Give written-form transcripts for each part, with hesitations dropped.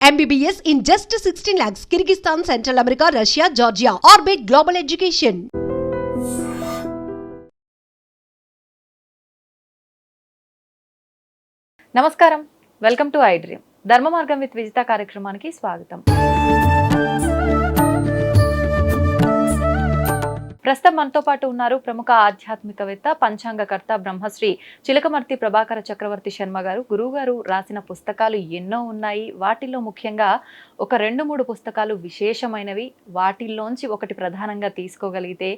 MBBS in just 16 lakhs. Kyrgyzstan, Central America, Russia, Georgia. Orbit Global Education. నమస్కారం, welcome to I dream. ధర్మ మార్గం with Vijitha కార్యక్రమానికి స్వాగతం. ప్రస్తుతం మనతో పాటు ఉన్నారు ప్రముఖ ఆధ్యాత్మికవేత్త, పంచాంగకర్త బ్రహ్మశ్రీ చిలకమర్తి ప్రభాకర చక్రవర్తి శర్మ గారు. గురువు గారు రాసిన పుస్తకాలు ఎన్నో ఉన్నాయి. వాటిల్లో ముఖ్యంగా ఒక 2-3 పుస్తకాలు విశేషమైనవి. వాటిల్లోంచి ఒకటి ప్రధానంగా తీసుకోగలిగితే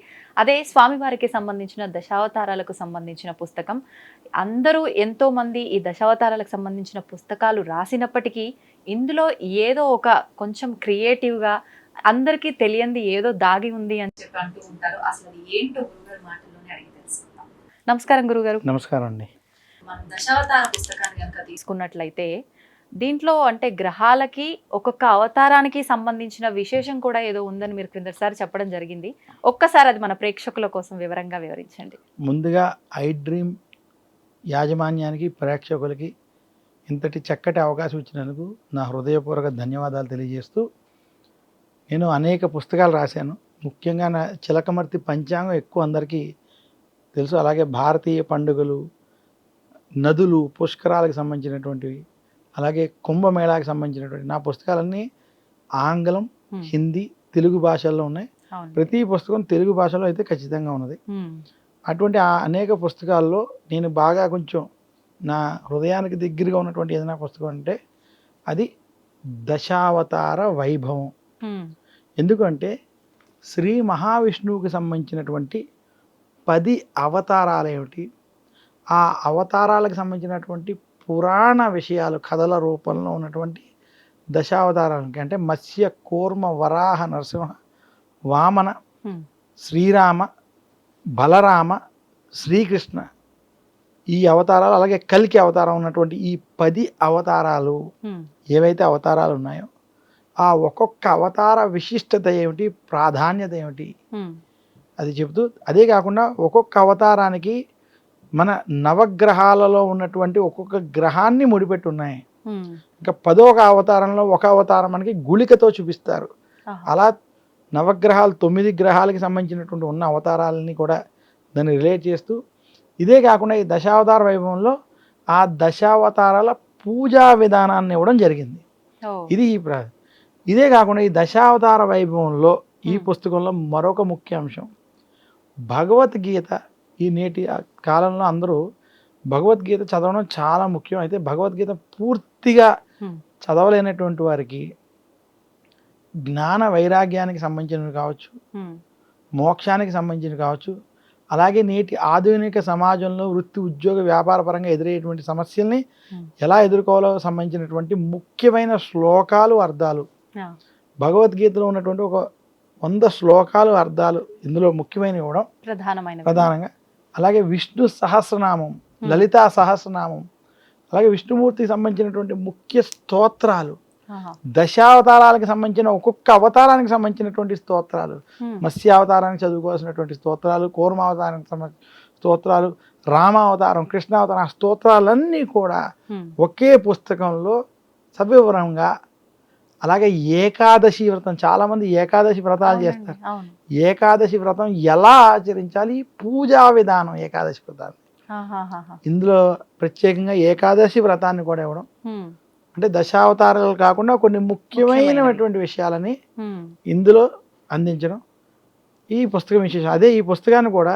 అదే స్వామివారికి సంబంధించిన దశావతారాలకు సంబంధించిన పుస్తకం. అందరూ ఎంతో మంది ఈ దశావతారాలకు సంబంధించిన పుస్తకాలు రాసినప్పటికీ ఇందులో ఏదో ఒక కొంచెం క్రియేటివ్గా అందరికీ తెలియంది ఏదో దాగి ఉంది అని చెప్పి అంటూ ఉంటారు. అసలు అది ఏంటో గురుగారు మాటల్లోనే అడిగి తెలుసుకుందాం. నమస్కారం గురుగారు. నమస్కారం అండి. మనం దశావతార పుస్తకాన్ని కనుక తీసుకున్నట్లయితే దీంట్లో అంటే గ్రహాలకి ఒక్కొక్క అవతారానికి సంబంధించిన విశేషం కూడా ఏదో ఉందని మీరు క్రిందసారి చెప్పడం జరిగింది. ఒక్కసారి అది మన ప్రేక్షకుల కోసం వివరంగా వివరించండి. ముందుగా ఐ డ్రీమ్ యాజమాన్యానికి, ప్రేక్షకులకి ఇంతటి చక్కటి అవకాశం ఇచ్చినందుకు నా హృదయపూర్వక ధన్యవాదాలు తెలియజేస్తూ, నేను అనేక పుస్తకాలు రాశాను. ముఖ్యంగా నా చిలకమర్తి పంచాంగం ఎక్కువ అందరికీ తెలుసు. అలాగే భారతీయ పండుగలు, నదులు, పుష్కరాలకు సంబంధించినటువంటివి, అలాగే కుంభమేళాకి సంబంధించినటువంటి నా పుస్తకాలన్నీ ఆంగ్లం, హిందీ, తెలుగు భాషల్లో ఉన్నాయి. ప్రతి పుస్తకం తెలుగు భాషలో అయితే ఖచ్చితంగా ఉన్నది. అటువంటి అనేక పుస్తకాల్లో నేను బాగా కొంచెం నా హృదయానికి దగ్గరగా ఉన్నటువంటి ఏదైనా పుస్తకం అంటే అది దశావతార వైభవం. ఎందుకంటే శ్రీ మహావిష్ణువుకి సంబంధించినటువంటి 10 అవతారాలు ఏమిటి, ఆ అవతారాలకు సంబంధించినటువంటి పురాణ విషయాలు కథల రూపంలో ఉన్నటువంటి దశావతారాలకి అంటే మత్స్య, కూర్మ, వరాహ, నరసింహ, వామన, శ్రీరామ, బలరామ, శ్రీకృష్ణ, ఈ అవతారాలు, అలాగే కల్కి అవతారం ఉన్నటువంటి ఈ 10 అవతారాలు ఏవైతే అవతారాలు ఉన్నాయో ఆ ఒక్కొక్క అవతార విశిష్టత ఏమిటి, ప్రాధాన్యత ఏమిటి అది చెబుతూ, అదే కాకుండా ఒక్కొక్క అవతారానికి మన నవగ్రహాలలో ఉన్నటువంటి ఒక్కొక్క గ్రహాన్ని ముడిపెట్టి ఉన్నాయి. ఇంకా 10వ అవతారంలో ఒక అవతారం మనకి గుళికతో చూపిస్తారు. అలా నవగ్రహాలు 9 గ్రహాలకి సంబంధించినటువంటి ఉన్న అవతారాలని కూడా దాన్ని రిలేట్ చేస్తూ, ఇదే కాకుండా ఈ దశావతార వైభవంలో ఆ దశావతారాల పూజా విధానాన్ని ఇవ్వడం జరిగింది. ఇది ఇదే కాకుండా ఈ దశావతార వైభవంలో ఈ పుస్తకంలో మరొక ముఖ్య అంశం భగవద్గీత. ఈ నేటి కాలంలో అందరూ భగవద్గీత చదవడం చాలా ముఖ్యం. అయితే భగవద్గీత పూర్తిగా చదవలేనటువంటి వారికి జ్ఞాన వైరాగ్యానికి సంబంధించినవి కావచ్చు, మోక్షానికి సంబంధించినవి కావచ్చు, అలాగే నేటి ఆధునిక సమాజంలో వృత్తి, ఉద్యోగ, వ్యాపార పరంగా ఎదురయ్యేటువంటి సమస్యల్ని ఎలా ఎదుర్కోవాలో సంబంధించినటువంటి ముఖ్యమైన శ్లోకాలు, అర్థాలు భగవద్గీతలో ఉన్నటువంటి ఒక 100 శ్లోకాలు, అర్థాలు ఇందులో ముఖ్యమైనవి ఇవ్వడం ప్రధానంగా. అలాగే విష్ణు సహస్రనామం, లలితా సహస్రనామం, అలాగే విష్ణుమూర్తికి సంబంధించినటువంటి ముఖ్య స్తోత్రాలు, దశావతారాలకు సంబంధించిన ఒక్కొక్క అవతారానికి సంబంధించినటువంటి స్తోత్రాలు, మత్స్యావతారానికి చదువుకోవాల్సినటువంటి స్తోత్రాలు, కూర్మావతారానికి సంబంధించిన స్తోత్రాలు, రామావతారం, కృష్ణావతారం స్తోత్రాలన్నీ కూడా ఒకే పుస్తకంలో సవివరంగా. అలాగే ఏకాదశి వ్రతం, చాలామంది ఏకాదశి వ్రతాలు చేస్తారు. ఏకాదశి వ్రతం ఎలా ఆచరించాలి, పూజా విధానం, ఏకాదశి వ్రతాన్ని ఇందులో ప్రత్యేకంగా ఏకాదశి వ్రతాన్ని కూడా ఇవ్వడం. అంటే దశావతారాలు కాకుండా కొన్ని ముఖ్యమైనటువంటి విషయాలని ఇందులో అందించడం ఈ పుస్తకం విశేషం. అదే ఈ పుస్తకాన్ని కూడా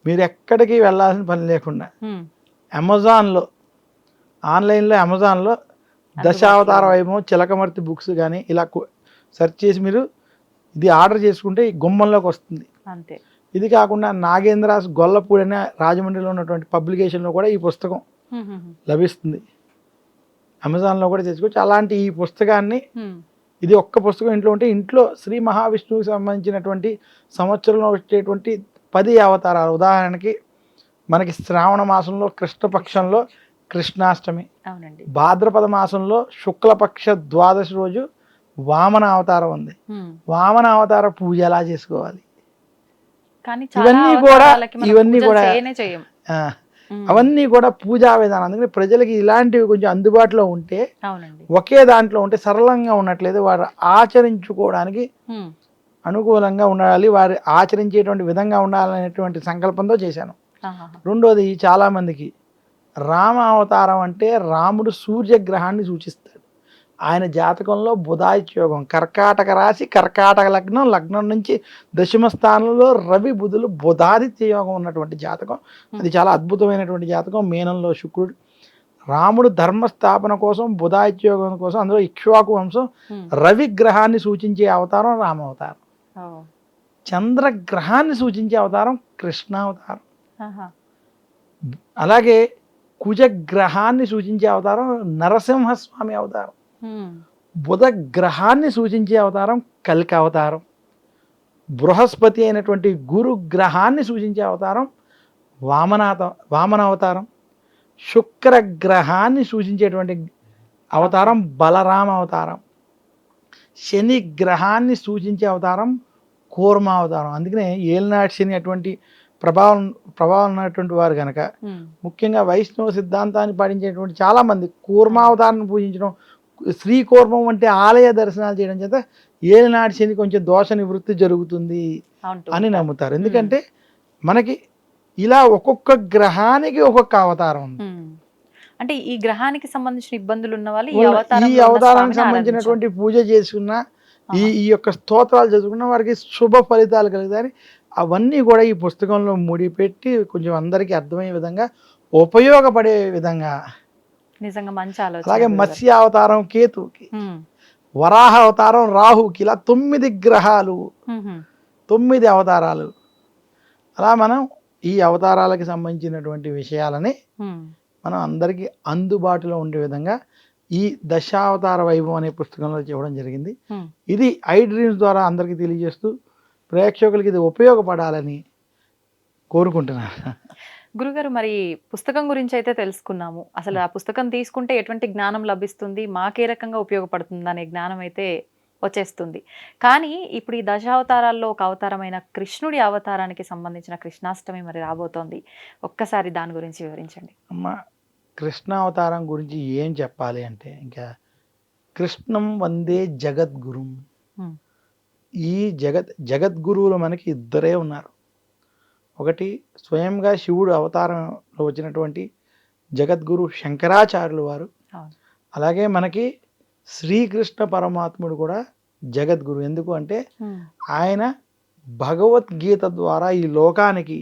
మీరు ఎక్కడికి వెళ్ళాల్సిన పని లేకుండా అమెజాన్లో, ఆన్లైన్లో అమెజాన్లో దశావతార వైభవం చిలకమర్తి బుక్స్ కానీ ఇలా సెర్చ్ చేసి మీరు ఇది ఆర్డర్ చేసుకుంటే గుమ్మంలోకి వస్తుంది. అంతే. ఇది కాకుండా నాగేంద్రాస్ గొల్లపూడి అనే రాజమండ్రిలో ఉన్నటువంటి పబ్లికేషన్లో కూడా ఈ పుస్తకం లభిస్తుంది. అమెజాన్లో కూడా తెచ్చుకోవచ్చు. అలాంటి ఈ పుస్తకాన్ని, ఇది ఒక్క పుస్తకం ఇంట్లో ఉంటే ఇంట్లో శ్రీ మహావిష్ణువుకి సంబంధించినటువంటి సంవత్సరంలో వచ్చేటువంటి 10 అవతారాలు, ఉదాహరణకి మనకి శ్రావణ మాసంలో కృష్ణపక్షంలో కృష్ణాష్టమి, భాద్రపద మాసంలో శుక్లపక్ష ద్వాదశి రోజు వామన అవతారం ఉంది. వామన అవతార పూజ ఎలా చేసుకోవాలి, ఇవన్నీ కూడా అవన్నీ కూడా పూజా విధానం. అందుకని ప్రజలకి ఇలాంటివి కొంచెం అందుబాటులో ఉంటే, అవునండి. ఒకే దాంట్లో ఉంటే సరళంగా ఉన్నట్లయితే వారు ఆచరించుకోవడానికి అనుకూలంగా ఉండాలి, వారు ఆచరించేటువంటి విధంగా ఉండాలనేటువంటి సంకల్పంతో చేశాను. రెండోది, చాలామందికి రామ అవతారం అంటే రాముడు సూర్యగ్రహాన్ని సూచిస్తాడు. ఆయన జాతకంలో బుధాదిత్య యోగం, కర్కాటక రాశి, కర్కాటక లగ్నం, లగ్నం నుంచి దశమ స్థానంలో రవి బుధులు బుధాదిత్య యోగం ఉన్నటువంటి జాతకం. అది చాలా అద్భుతమైనటువంటి జాతకం. మీనంలో శుక్రుడు, రాముడు ధర్మస్థాపన కోసం, బుధాదిత్య యోగం కోసం, అందులో ఇక్ష్వాకు వంశం, రవి గ్రహాన్ని సూచించే అవతారం రామ అవతారం. చంద్రగ్రహాన్ని సూచించే అవతారం కృష్ణ అవతారం. అలాగే కుజగ్రహాన్ని సూచించే అవతారం నరసింహస్వామి అవతారం. బుధ గ్రహాన్ని సూచించే అవతారం కల్కి అవతారం. బృహస్పతి అయినటువంటి గురు గ్రహాన్ని సూచించే అవతారం వామన అవతారం. శుక్ర గ్రహాన్ని సూచించేటువంటి అవతారం బలరామ అవతారం. శని గ్రహాన్ని సూచించే అవతారం కూర్మ అవతారం. అందుకనే ఏలినాటి శని అటువంటి ప్రభావం ఉన్నటువంటి వారు కనుక, ముఖ్యంగా వైష్ణవ సిద్ధాంతాన్ని పాటించేటువంటి చాలామంది కూర్మావతారాన్ని పూజించడం, శ్రీకూర్మం అంటే ఆలయ దర్శనాలు చేయడం చేత ఏలినాటి శని కొంచెం దోష నివృత్తి జరుగుతుంది అని నమ్ముతారు. ఎందుకంటే మనకి ఇలా ఒక్కొక్క గ్రహానికి ఒక్కొక్క అవతారం ఉంది. అంటే ఈ గ్రహానికి సంబంధించిన ఇబ్బందులు ఉన్న వాళ్ళు ఈ అవతారానికి సంబంధించినటువంటి పూజ చేసుకున్న, ఈ యొక్క స్తోత్రాలు చదువుకున్న వారికి శుభ ఫలితాలు కలుగుతాయి. అవన్నీ కూడా ఈ పుస్తకంలో ముడిపెట్టి కొంచెం అందరికీ అర్థమయ్యే విధంగా, ఉపయోగపడే విధంగా. నిజంగా మంచి ఆలోచన. అలాగే మత్స్య అవతారం కేతువుకి, వరాహ అవతారం రాహుకి, ఇలా 9 గ్రహాలు, 9 అవతారాలు. అలా మనం ఈ అవతారాలకి సంబంధించినటువంటి విషయాలని మనం అందరికీ అందుబాటులో ఉండే విధంగా ఈ దశావతార వైభవం అనే పుస్తకంలో చెప్పడం జరిగింది. ఇది ఐ డ్రీమ్స్ ద్వారా అందరికీ తెలియజేస్తూ ప్రేక్షకులకి ఇది ఉపయోగపడాలని కోరుకుంటున్నాను. గురుగారు, మరి పుస్తకం గురించి అయితే తెలుసుకున్నాము. అసలు ఆ పుస్తకం తీసుకుంటే ఎటువంటి జ్ఞానం లభిస్తుంది, మాకే రకంగా ఉపయోగపడుతుంది అనే జ్ఞానం అయితే వచ్చేస్తుంది. కానీ ఇప్పుడు ఈ దశావతారాల్లో ఒక అవతారమైన కృష్ణుడి అవతారానికి సంబంధించిన కృష్ణాష్టమి మరి రాబోతోంది. ఒక్కసారి దాని గురించి వివరించండి. అమ్మ, కృష్ణ అవతారం గురించి ఏం చెప్పాలి అంటే, ఇంకా కృష్ణం వందే జగద్గురుం. ఈ జగద్గురువులు మనకి ఇద్దరే ఉన్నారు. ఒకటి స్వయంగా శివుడు అవతారంలో వచ్చినటువంటి జగద్గురు శంకరాచార్యులు వారు. అలాగే మనకి శ్రీకృష్ణ పరమాత్ముడు కూడా జగద్గురు. ఎందుకు అంటే ఆయన భగవద్గీత ద్వారా ఈ లోకానికి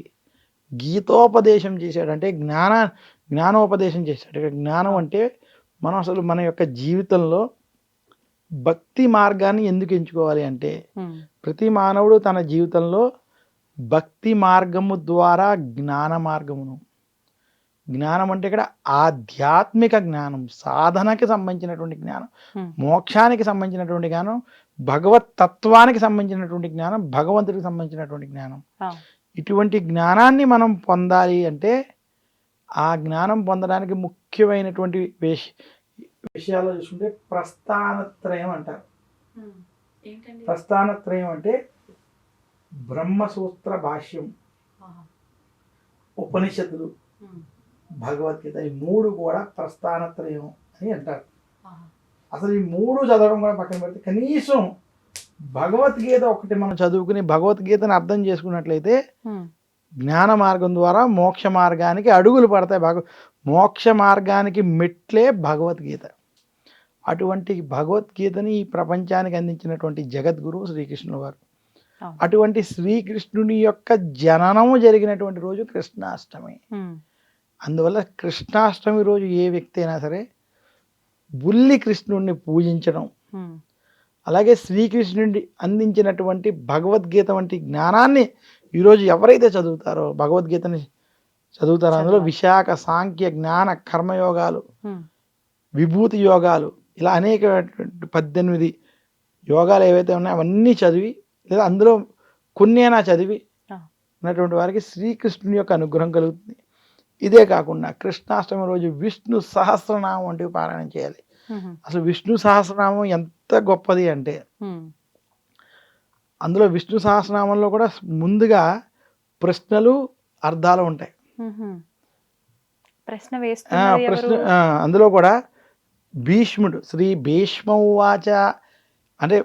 గీతోపదేశం చేశాడు. అంటే జ్ఞానోపదేశం చేశాడు. జ్ఞానం అంటే మనం అసలు మన యొక్క జీవితంలో భక్తి మార్గాన్ని ఎందుకు ఎంచుకోవాలి అంటే, ప్రతి మానవుడు తన జీవితంలో భక్తి మార్గము ద్వారా జ్ఞాన మార్గమును, జ్ఞానం అంటే ఇక్కడ ఆధ్యాత్మిక జ్ఞానం, సాధనకి సంబంధించినటువంటి జ్ఞానం, మోక్షానికి సంబంధించినటువంటి జ్ఞానం, భగవత్ తత్వానికి సంబంధించినటువంటి జ్ఞానం, భగవంతుడికి సంబంధించినటువంటి జ్ఞానం. ఇటువంటి జ్ఞానాన్ని మనం పొందాలి అంటే, ఆ జ్ఞానం పొందడానికి ముఖ్యమైనటువంటి విషయాలు చూసుకుంటే ప్రస్థానత్రయం అంటారు. ప్రస్థానత్రయం అంటే బ్రహ్మసూత్ర భాష్యం, ఉపనిషత్తులు, భగవద్గీత, ఈ 3 కూడా ప్రస్థానత్రయం అని అంటారు. అసలు ఈ 3 చదవడం కూడా పక్కన పెడితే, కనీసం భగవద్గీత ఒకటి మనం చదువుకుని భగవద్గీతను అర్థం చేసుకున్నట్లయితే జ్ఞాన మార్గం ద్వారా మోక్ష మార్గానికి అడుగులు పడతాయి. మోక్ష మార్గానికి మెట్లే భగవద్గీత. అటువంటి భగవద్గీతని ఈ ప్రపంచానికి అందించినటువంటి జగద్గురు శ్రీకృష్ణుడు వారు. అటువంటి శ్రీకృష్ణుని యొక్క జననము జరిగినటువంటి రోజు కృష్ణాష్టమి. అందువల్ల కృష్ణాష్టమి రోజు ఏ వ్యక్తి అయినా సరే బుల్లి కృష్ణుడిని పూజించడం, అలాగే శ్రీకృష్ణుడి అందించినటువంటి భగవద్గీత వంటి జ్ఞానాన్ని ఈరోజు ఎవరైతే చదువుతారో, భగవద్గీతని చదువుతారో, అందులో విశాఖ, సాంఖ్య, జ్ఞాన, కర్మయోగాలు, విభూతి యోగాలు, ఇలా అనేక 18 యోగాలు ఏవైతే ఉన్నాయో అవన్నీ చదివి, లేదా అందులో కొన్ని అయినా చదివి ఉన్నటువంటి వారికి శ్రీకృష్ణుని యొక్క అనుగ్రహం కలుగుతుంది. ఇదే కాకుండా కృష్ణాష్టమి రోజు విష్ణు సహస్రనామం వంటివి పారాయణం చేయాలి. అసలు విష్ణు సహస్రనామం ఎంత గొప్పది అంటే, అందులో విష్ణు సహస్రనామంలో కూడా ముందుగా ప్రశ్నలు, అర్థాలు ఉంటాయి. ప్రశ్న వేస్తున్నది ప్రశ్న ఎవరు? అందులో కూడా భీష్ముడు శ్రీ భీష్మ ఉవాచ అంటే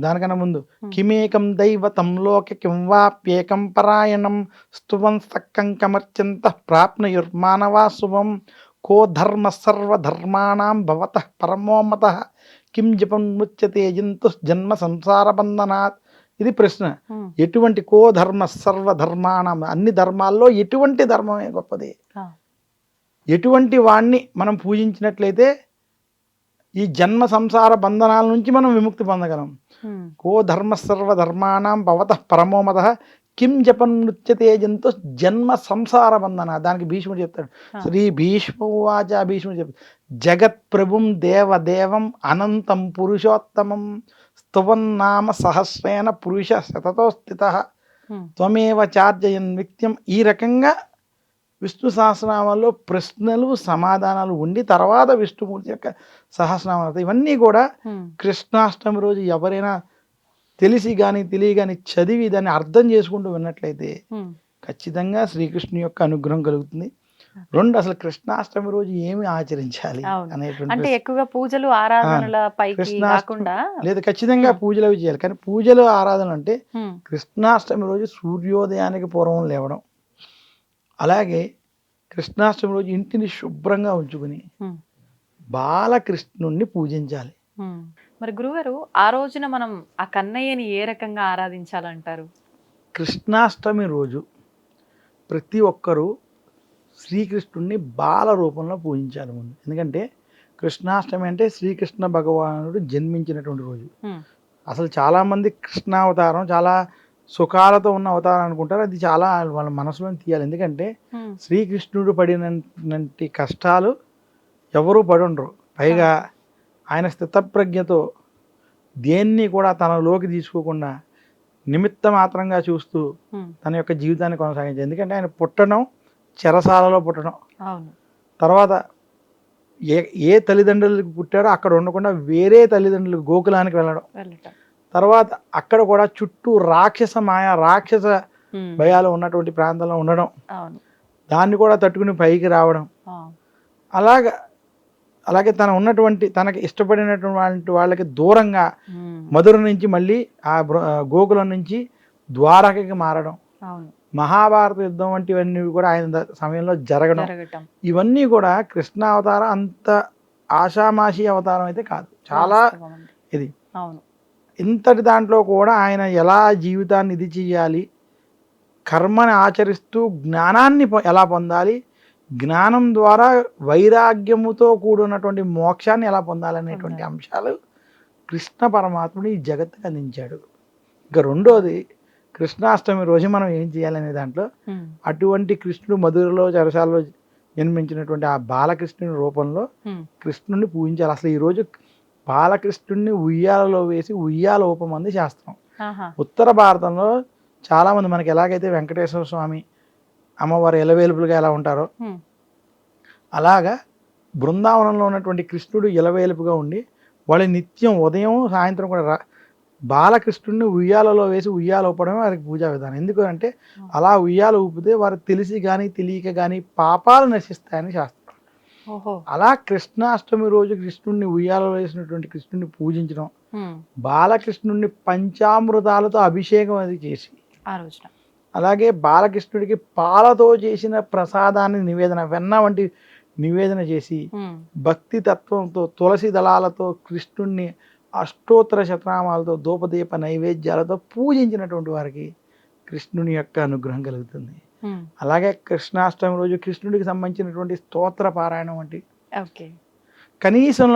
దానికన్నా ముందు కిమేకం దైవతం లోక కిం వాప్యేకం పరాయణం స్తువం సక్కం కమర్చంత ప్రాప్నుయుర్మానవా శుభం కో ధర్మ సర్వధర్మాణం భవతః పరమోమతః కిం జపం ముచ్యతే జంతు జన్మ సంసార బంధనాత్. ఇది ప్రశ్న. ఎటువంటి కో ధర్మ సర్వధర్మాణం, అన్ని ధర్మాల్లో ఎటువంటి ధర్మమే గొప్పది, ఎటువంటి వాణ్ణి మనం పూజించినట్లయితే ఈ జన్మ సంసార బంధనాల నుంచి మనం విముక్తి పొందగలం. కో ధర్మ సర్వధర్మాణం భవతః పరమోమతః కిం జపం నృత్యతే జంతు జన్మ సంసార బంధన. దానికి భీష్ముడు చెప్తాడు. శ్రీ భీష్మ ఉవాచ భీష్ముడు చెప్తాడు జగత్ ప్రభుం దేవదేవం అనంతం పురుషోత్తమం స్తువన్నామ సహస్రేణ పురుష శతతో స్థితః త్వమేవ చార్జయన్ నిత్యం. ఈ రకంగా విష్ణు సహస్రనామాల్లో ప్రశ్నలు సమాధానాలు ఉండి తర్వాత విష్ణుమూర్తి యొక్క సహస్రనామాలు. ఇవన్నీ కూడా కృష్ణాష్టమి రోజు ఎవరైనా తెలిసి కానీ తెలియ కానీ చదివి దాన్ని అర్థం చేసుకుంటూ విన్నట్లయితే ఖచ్చితంగా శ్రీకృష్ణుని యొక్క అనుగ్రహం కలుగుతుంది. రెండు, అసలు కృష్ణాష్టమి రోజు ఏమి ఆచరించాలి అనేటువంటి, అంటే ఎక్కువగా పూజలు ఆరాధనల పైకి కాకుండా లేదు, ఖచ్చితంగా పూజలు అవి చేయాలి. కానీ పూజలు ఆరాధనలు అంటే కృష్ణాష్టమి రోజు సూర్యోదయానికి పూర్వం లేవడం, అలాగే కృష్ణాష్టమి రోజు ఇంటిని శుభ్రంగా ఉంచుకుని బాలకృష్ణుణ్ణి పూజించాలి. మరి గురుగారు, ఆ రోజున మనం ఆ కన్నయ్యని ఏ రకంగా ఆరాధించాలంటారు? కృష్ణాష్టమి రోజు ప్రతి ఒక్కరూ శ్రీకృష్ణుణ్ణి బాల రూపంలో పూజించాలి ముందు. ఎందుకంటే కృష్ణాష్టమి అంటే శ్రీకృష్ణ భగవానుడు జన్మించినటువంటి రోజు. అసలు చాలామంది కృష్ణావతారం చాలా సుఖాలతో ఉన్న అవతారం అనుకుంటారు. అది చాలా వాళ్ళ మనసులో తీయాలి. ఎందుకంటే శ్రీకృష్ణుడు పడినటువంటి కష్టాలు ఎవరూ పడి ఉండరు. పైగా ఆయన స్థితప్రజ్ఞతో దేన్ని కూడా తనలోకి తీసుకోకుండా నిమిత్త మాత్రంగా చూస్తూ తన యొక్క జీవితాన్ని కొనసాగించారు. ఎందుకంటే ఆయన పుట్టడం చెరసాలలో పుట్టడం, తర్వాత ఏ తల్లిదండ్రులకు పుట్టాడో అక్కడ ఉండకుండా వేరే తల్లిదండ్రులకు గోకులానికి వెళ్ళడం, తర్వాత అక్కడ కూడా చుట్టూ రాక్షస భయాలు ఉన్నటువంటి ప్రాంతంలో ఉండడం, దాన్ని కూడా తట్టుకుని పైకి రావడం, అలాగే తనకి ఇష్టపడినటువంటి వాళ్ళకి దూరంగా మధుర నుంచి మళ్ళీ ఆ గోకులం నుంచి ద్వారకకి మారడం, మహాభారత యుద్ధం వంటివన్నీ కూడా ఆయన సమయంలో జరగడం, ఇవన్నీ కూడా కృష్ణ అవతారం అంత ఆషామాషి అవతారం అయితే కాదు. చాలా ఇది ఇంతటి దాంట్లో కూడా ఆయన ఎలా జీవితాన్ని ఇది చెయ్యాలి, కర్మని ఆచరిస్తూ జ్ఞానాన్ని ఎలా పొందాలి, జ్ఞానం ద్వారా వైరాగ్యముతో కూడినటువంటి మోక్షాన్ని ఎలా పొందాలనేటువంటి అంశాలు కృష్ణ పరమాత్ముడు ఈ జగత్తుకు అందించాడు. ఇంకా రెండోది, కృష్ణాష్టమి రోజు మనం ఏం చేయాలనే దాంట్లో అటువంటి కృష్ణుడు మధురలో చెరసాలలో జన్మించినటువంటి ఆ బాలకృష్ణుని రూపంలో కృష్ణుడిని పూజించాలి. అసలు ఈరోజు బాలకృష్ణుడిని ఉయ్యాలలో వేసి ఉయ్యాల ఉపమంది శాస్త్రం. ఉత్తర భారతంలో చాలా మంది మనకి ఎలాగైతే వెంకటేశ్వర స్వామి అమ్మవారు ఎలవేలుపులుగా ఎలా ఉంటారో అలాగా బృందావనంలో ఉన్నటువంటి కృష్ణుడు ఎలవేలుపుగా ఉండి వాళ్ళు నిత్యం ఉదయం సాయంత్రం కూడా బాలకృష్ణుడిని ఉయ్యాలలో వేసి ఉయ్యాల ఊపడమే వారికి పూజా విధానం. ఎందుకు అంటే అలా ఉయ్యాల ఊపితే వారు తెలిసి కానీ తెలియక కానీ పాపాలు నశిస్తాయని శాస్త్రం. అలా కృష్ణాష్టమి రోజు కృష్ణుడిని ఉయ్యాలలో వేసినటువంటి కృష్ణుడిని పూజించడం, బాలకృష్ణుడిని పంచామృతాలతో అభిషేకం అది చేసి ఆ రోజున, అలాగే బాలకృష్ణుడికి పాలతో చేసిన ప్రసాదాన్ని నివేదన, వెన్న వంటి నివేదన చేసి భక్తి తత్వంతో తులసి దళాలతో కృష్ణుడిని అష్టోత్తర శతనామాలతో ధూపదీప నైవేద్యాలతో పూజించినటువంటి వారికి కృష్ణుని యొక్క అనుగ్రహం కలుగుతుంది. అలాగే కృష్ణాష్టమి రోజు కృష్ణుడికి సంబంధించినటువంటి స్తోత్ర పారాయణం వంటి కనీసం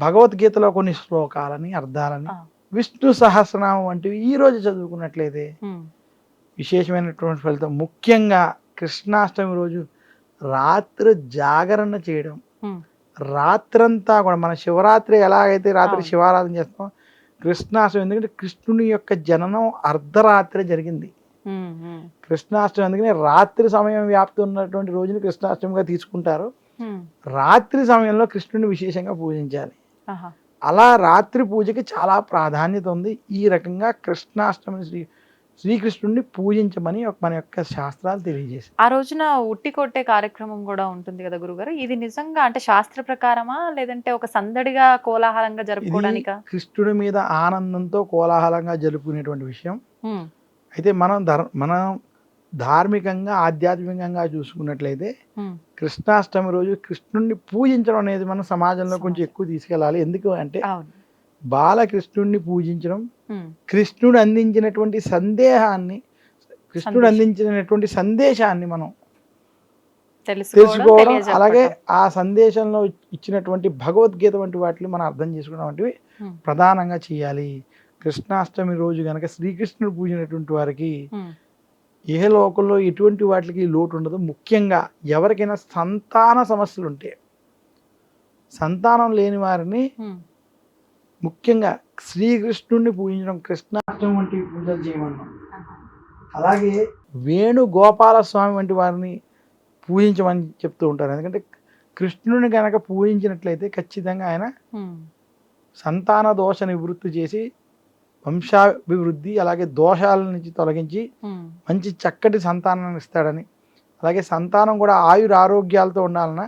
భగవద్గీతలో కొన్ని శ్లోకాలని అర్థాలని విష్ణు సహస్రనామం వంటివి ఈ రోజు చదువుకున్నట్లయితే విశేషమైనటువంటి ఫలితం. ముఖ్యంగా కృష్ణాష్టమి రోజు రాత్రి జాగరణ చేయడం, రాత్రంతా కూడా మన శివరాత్రి ఎలాగైతే రాత్రి శివారాధన చేస్తాం, కృష్ణాష్టమి ఎందుకంటే కృష్ణుని యొక్క జననం అర్ధరాత్రి జరిగింది. కృష్ణాష్టమి అందుకని రాత్రి సమయం వ్యాప్తి ఉన్నటువంటి రోజుని కృష్ణాష్టమిగా తీసుకుంటారు. రాత్రి సమయంలో కృష్ణుని విశేషంగా పూజించాలి. అలా రాత్రి పూజకి చాలా ప్రాధాన్యత ఉంది. ఈ రకంగా కృష్ణాష్టమి శ్రీకృష్ణుడిని పూజించమని మన యొక్క శాస్త్రాలు తెలియజేశాయి. ఆ రోజున ఉట్టి కొట్టే కార్యక్రమం కూడా ఉంటుంది కదా గురుగారు, ఇది నిజంగా అంటే శాస్త్ర ప్రకారమా లేదంటే ఒక సందడిగా కోలాహలంగా ఇది జరుపుకోవడానికా? కృష్ణుడి మీద ఆనందంతో కోలాహలంగా జరుపుకునేటువంటి విషయం. అయితే మనం ధార్మికంగా ఆధ్యాత్మికంగా చూసుకున్నట్లయితే కృష్ణాష్టమి రోజు కృష్ణుడిని పూజించడం అనేది మన సమాజంలో కొంచెం ఎక్కువ తీసుకెళ్ళాలి. ఎందుకు అంటే అవును. బాలకృష్ణుడిని పూజించడం, కృష్ణుడు అందించినటువంటి సందేశాన్ని మనం తెలుసుకోవడం, అలాగే ఆ సందేశంలో ఇచ్చినటువంటి భగవద్గీత వంటి వాటిని మనం అర్థం చేసుకోవడం వంటివి ప్రధానంగా చేయాలి. కృష్ణాష్టమి రోజు కనుక శ్రీకృష్ణుడు పూజినటువంటి వారికి ఏ లోకంలో ఎటువంటి వాటికి లోటు ఉండదు. ముఖ్యంగా ఎవరికైనా సంతాన సమస్యలు ఉంటే, సంతానం లేని వారిని ముఖ్యంగా శ్రీకృష్ణుడిని పూజించడం, కృష్ణాష్టమి వంటి పూజలు చేయమన్నాం. అలాగే వేణుగోపాల స్వామి వంటి వారిని పూజించమని చెప్తూ ఉంటారు. ఎందుకంటే కృష్ణుడిని కనుక పూజించినట్లయితే ఖచ్చితంగా ఆయన సంతాన దోష నివృత్తి చేసి వంశాభివృద్ధి, అలాగే దోషాల నుంచి తొలగించి మంచి చక్కటి సంతానాన్ని ఇస్తాడని, అలాగే సంతానం కూడా ఆయురారోగ్యాలతో ఉండాలన్న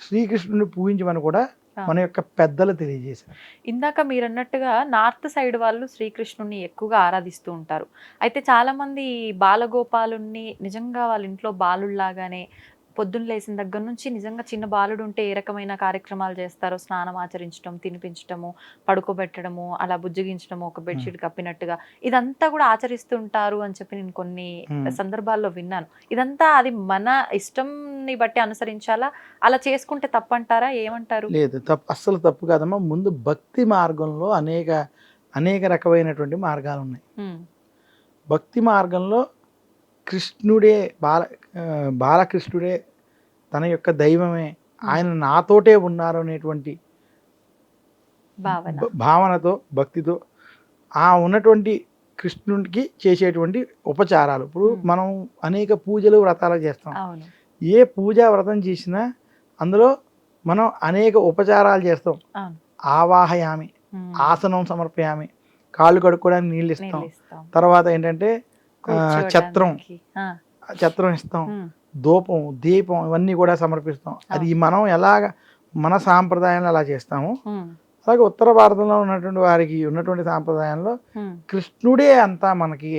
శ్రీకృష్ణుడిని పూజించమని కూడా మన యొక్క పెద్దలు తెలియజేశారు. ఇందాక మీరు అన్నట్టుగా నార్త్ సైడ్ వాళ్ళు శ్రీకృష్ణుడిని ఎక్కువగా ఆరాధిస్తూ ఉంటారు. అయితే చాలా మంది బాలగోపాలుణ్ణి నిజంగా వాళ్ళ ఇంట్లో బాలుల్లాగానే పొద్దున్న లేచిన దగ్గర నుంచి నిజంగా చిన్న బాలుడు ఉంటే ఏ రకమైన కార్యక్రమాలు చేస్తారో, స్నానం ఆచరించడం, తినిపించడము, పడుకోబెట్టడము, అలా బుజ్జగించడము, ఒక బెడ్షీట్ కప్పినట్టుగా ఇదంతా కూడా ఆచరిస్తుంటారు అని చెప్పి నేను కొన్ని సందర్భాల్లో విన్నాను. ఇదంతా అది మన ఇష్టంని బట్టి అనుసరించాలా, అలా చేసుకుంటే తప్పంటారా, ఏమంటారు? లేదు, అస్సలు తప్పు కాదమ్మా. ముందు భక్తి మార్గంలో అనేక రకమైనటువంటి మార్గాలు ఉన్నాయి. భక్తి మార్గంలో కృష్ణుడే బాలకృష్ణుడే తన యొక్క దైవమే, ఆయన నాతోటే ఉన్నారు అనేటువంటి భావనతో, భక్తితో ఆ ఉన్నటువంటి కృష్ణుడికి చేసేటువంటి ఉపచారాలు. ఇప్పుడు మనం అనేక పూజలు వ్రతాలు చేస్తాం. ఏ పూజా వ్రతం చేసినా అందులో మనం అనేక ఉపచారాలు చేస్తాం. ఆవాహయామి, ఆసనం సమర్పయామి, కాళ్ళు కడుక్కోవడానికి నీళ్ళు ఇస్తాం. తర్వాత ఏంటంటే ఛత్రం ఇస్తాం, ధూపం, దీపం ఇవన్నీ కూడా సమర్పిస్తాం. అది మనం ఎలాగ మన సాంప్రదాయంలో అలా చేస్తాము. అలాగే ఉత్తర భారతంలో ఉన్నటువంటి వారికి ఉన్నటువంటి సాంప్రదాయంలో కృష్ణుడే అంతా మనకి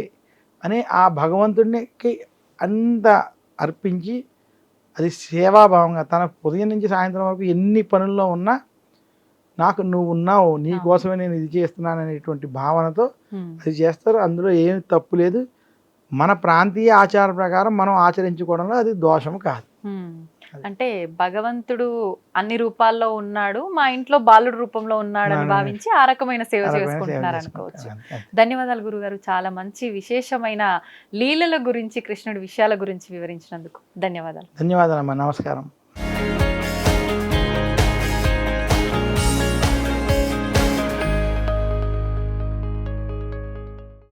అని ఆ భగవంతుడికి అంత అర్పించి, అది సేవాభావంగా తన ఉదయం నుంచి సాయంత్రం వరకు ఎన్ని పనుల్లో ఉన్నా నాకు నువ్వు ఉన్నావు, నీ కోసమే నేను ఇది చేస్తున్నాను అనేటువంటి భావనతో అది చేస్తారు. అందులో ఏమి తప్పు లేదు. మన ప్రాంతీయ ఆచార ప్రకారం మనం ఆచరించుకోవడంలో అది దోషం కాదు. అంటే భగవంతుడు అన్ని రూపాల్లో ఉన్నాడు, మా ఇంట్లో బాలుడు రూపంలో ఉన్నాడు అని భావించి ఆ రకమైన సేవ చేసుకుంటున్నారు అనుకోవచ్చు. ధన్యవాదాలు గురుగారు, చాలా మంచి విశేషమైన లీలల గురించి, కృష్ణుడి విషయాల గురించి వివరించినందుకు ధన్యవాదాలు. ధన్యవాదాలమ్మా, నమస్కారం.